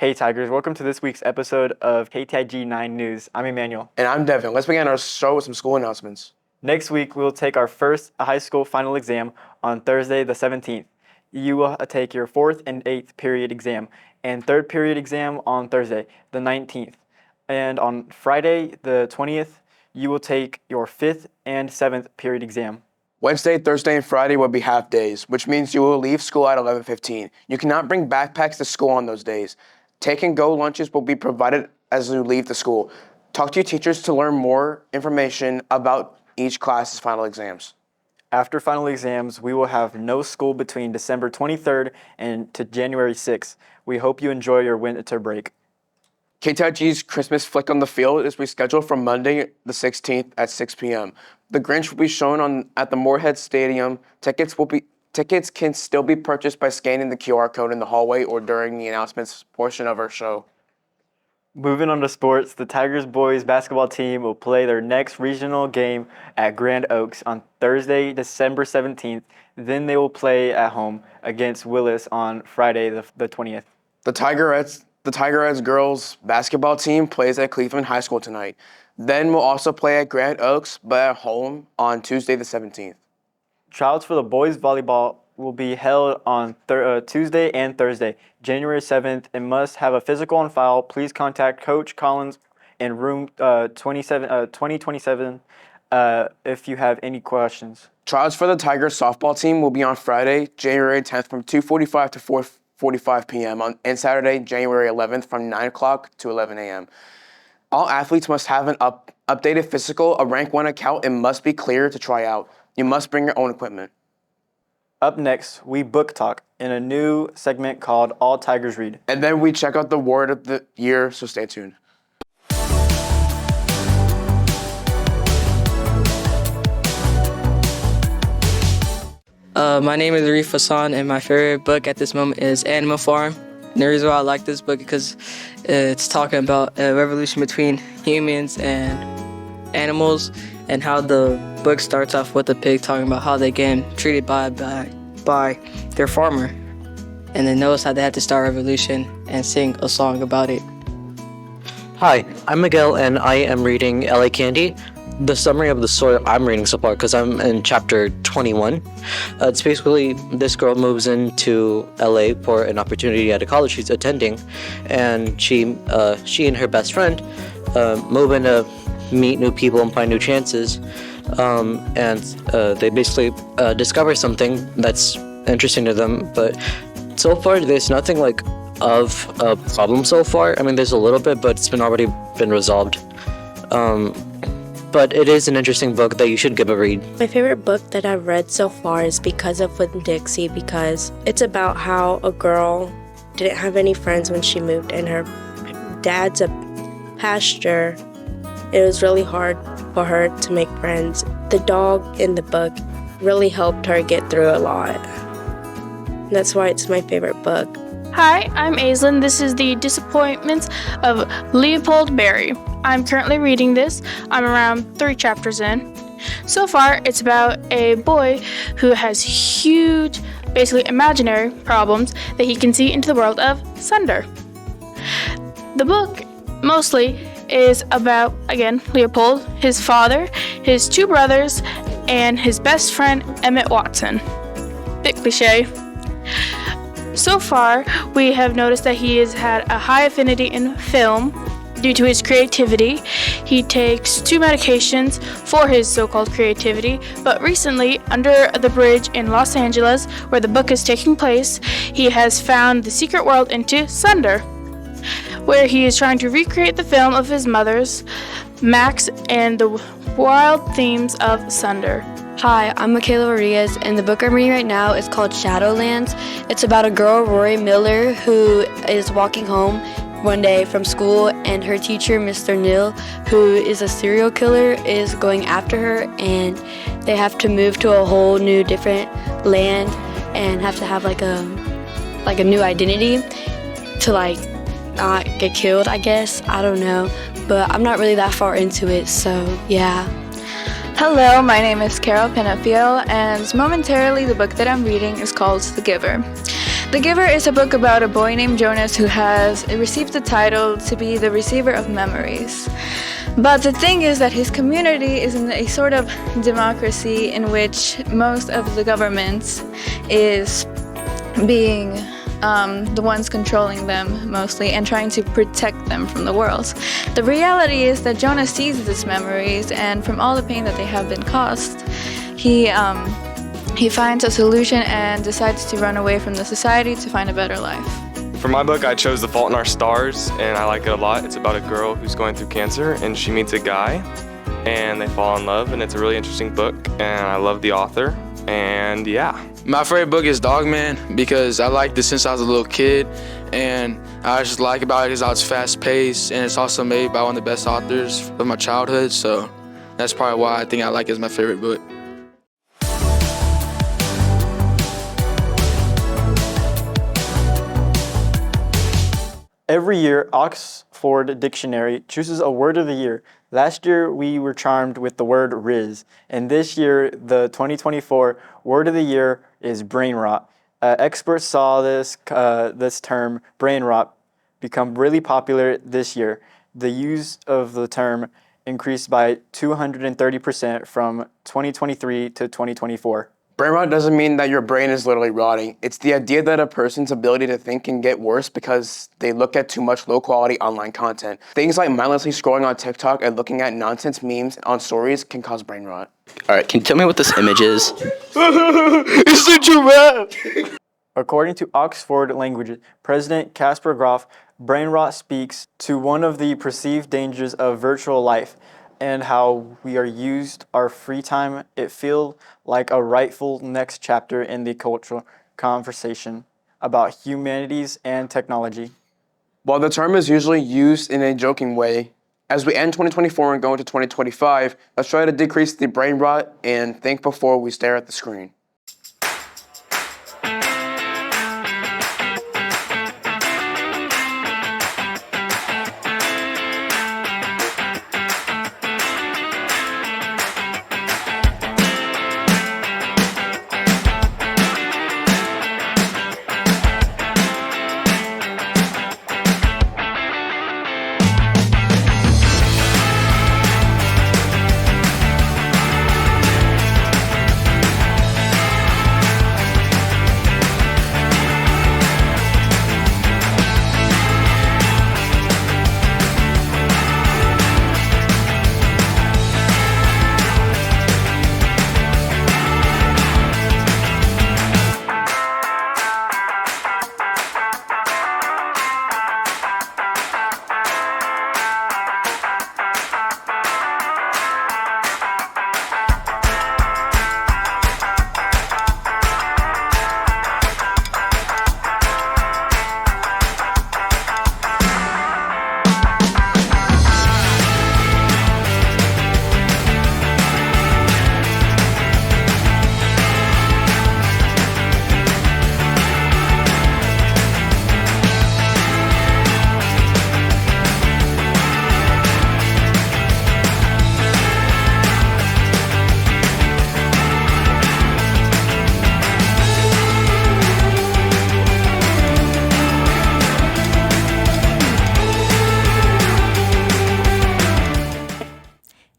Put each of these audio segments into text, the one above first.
Hey Tigers, welcome to this week's episode of KTIG9 News. I'm Emmanuel. And I'm Devin. Let's begin our show with some school announcements. Next week, we'll take our first high school final exam on Thursday the 17th. You will take your 4th and 8th period exam and 3rd period exam on Thursday the 19th. And on Friday the 20th, you will take your 5th and 7th period exam. Wednesday, Thursday, and Friday will be half days, which means you will leave school at 11:15. You cannot bring backpacks to school on those days. Take and go lunches will be provided as you leave the school. Talk to your teachers to learn more information about each class's final exams. After final exams, we will have no school between December 23rd and to January 6th. We hope you enjoy your winter break. KTIG's Christmas Flick on the Field is rescheduled for Monday the 16th at 6 p.m. The Grinch will be shown at the Moorhead Stadium. Tickets can still be purchased by scanning the QR code in the hallway or during the announcements portion of our show. Moving on to sports, the Tigers boys basketball team will play their next regional game at Grand Oaks on Thursday, December 17th. Then they will play at home against Willis on Friday, the 20th. The Tigerettes girls basketball team plays at Cleveland High School tonight. Then we'll also play at Grand Oaks, but at home on Tuesday the 17th. Trials for the boys volleyball will be held on Tuesday and Thursday, January 7th, and must have a physical on file. Please contact Coach Collins in room 2027 if you have any questions. Trials for the Tigers softball team will be on Friday, January 10th from 2:45 to 4:45 p.m. and Saturday, January 11th from 9 o'clock to 11 a.m. All athletes must have an updated physical, a rank 1 account, and must be cleared to try out. You must bring your own equipment. Up next, we book talk in a new segment called All Tigers Read. And then we check out the word of the year, so stay tuned. My name is Arif Hassan, and my favorite book at this moment is Animal Farm. And the reason why I like this book is because it's talking about a revolution between humans and animals, and how the book starts off with the pig talking about how they get treated by their farmer, and then notice how they had to start a revolution and sing a song about it. Hi, I'm Miguel, and I am reading LA Candy. The summary of the story I'm reading so far, because I'm in chapter 21, it's basically this girl moves into LA for an opportunity at a college she's attending, and she and her best friend move in to meet new people and find new chances, and they basically discover something that's interesting to them, but so far there's nothing like of a problem so far. I mean, there's a little bit, but it's already been resolved. But it is an interesting book that you should give a read. My favorite book that I've read so far is Because of Winn-Dixie, because it's about how a girl didn't have any friends when she moved, and her dad's a pastor. It was really hard for her to make friends. The dog in the book really helped her get through a lot. And that's why it's my favorite book. Hi, I'm Aislinn. This is The Disappointments of Leopold Berry. I'm currently reading this. I'm around 3 chapters in. So far, it's about a boy who has huge, basically imaginary problems that he can see into the world of Sunder. The book mostly is about, again, Leopold, his father, his 2 brothers, and his best friend, Emmett Watson. Bit cliche. So far, we have noticed that he has had a high affinity in film due to his creativity. He takes 2 medications for his so-called creativity, but recently, under the bridge in Los Angeles, where the book is taking place, he has found the secret world into Sunder, where he is trying to recreate the film of his mother's, Max, and the wild themes of Sunder. Hi, I'm Michaela Arias, and the book I'm reading right now is called Shadowlands. It's about a girl, Rory Miller, who is walking home one day from school, and her teacher, Mr. Neil, who is a serial killer, is going after her, and they have to move to a whole new different land and have to have like a new identity to not get killed, I guess. I don't know, but I'm not really that far into it, so yeah. Hello, my name is Carol Pinafio, and momentarily the book that I'm reading is called The Giver. The Giver is a book about a boy named Jonas who has received the title to be the receiver of memories. But the thing is that his community is in a sort of democracy in which most of the government is being the ones controlling them mostly and trying to protect them from the world. The reality is that Jonas sees these memories, and from all the pain that they have been caused, he finds a solution and decides to run away from the society to find a better life. For my book, I chose The Fault in Our Stars, and I like it a lot. It's about a girl who's going through cancer, and she meets a guy, and they fall in love, and it's a really interesting book, and I love the author, and yeah. My favorite book is Dogman because I liked it since I was a little kid, and I just like about it is how it's fast-paced, and it's also made by one of the best authors of my childhood, so that's probably why I think I like it as my favorite book. Every year, Oxford Dictionary chooses a word of the year. Last year, we were charmed with the word Riz, and this year, the 2024 word of the year is brain rot. Experts saw this term, brain rot, become really popular this year. The use of the term increased by 230% from 2023 to 2024. Brain rot doesn't mean that your brain is literally rotting. It's the idea that a person's ability to think can get worse because they look at too much low-quality online content. Things like mindlessly scrolling on TikTok and looking at nonsense memes on stories can cause brain rot. All right, can you tell me what this image is? It's a giraffe! According to Oxford Languages, President Casper Groff, brain rot speaks to one of the perceived dangers of virtual life and how we are used our free time. It feels like a rightful next chapter in the cultural conversation about humanities and technology. While the term is usually used in a joking way, as we end 2024 and go into 2025, let's try to decrease the brain rot and think before we stare at the screen.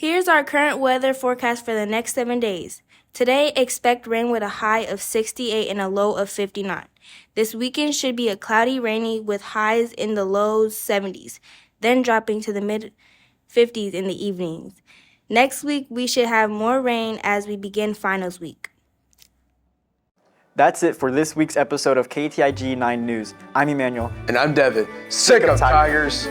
Here's our current weather forecast for the next 7 days. Today, expect rain with a high of 68 and a low of 59. This weekend should be a cloudy, rainy with highs in the low 70s, then dropping to the mid 50s in the evenings. Next week, we should have more rain as we begin finals week. That's it for this week's episode of KTIG9 News. I'm Emmanuel. And I'm Devin. Sick of Tigers.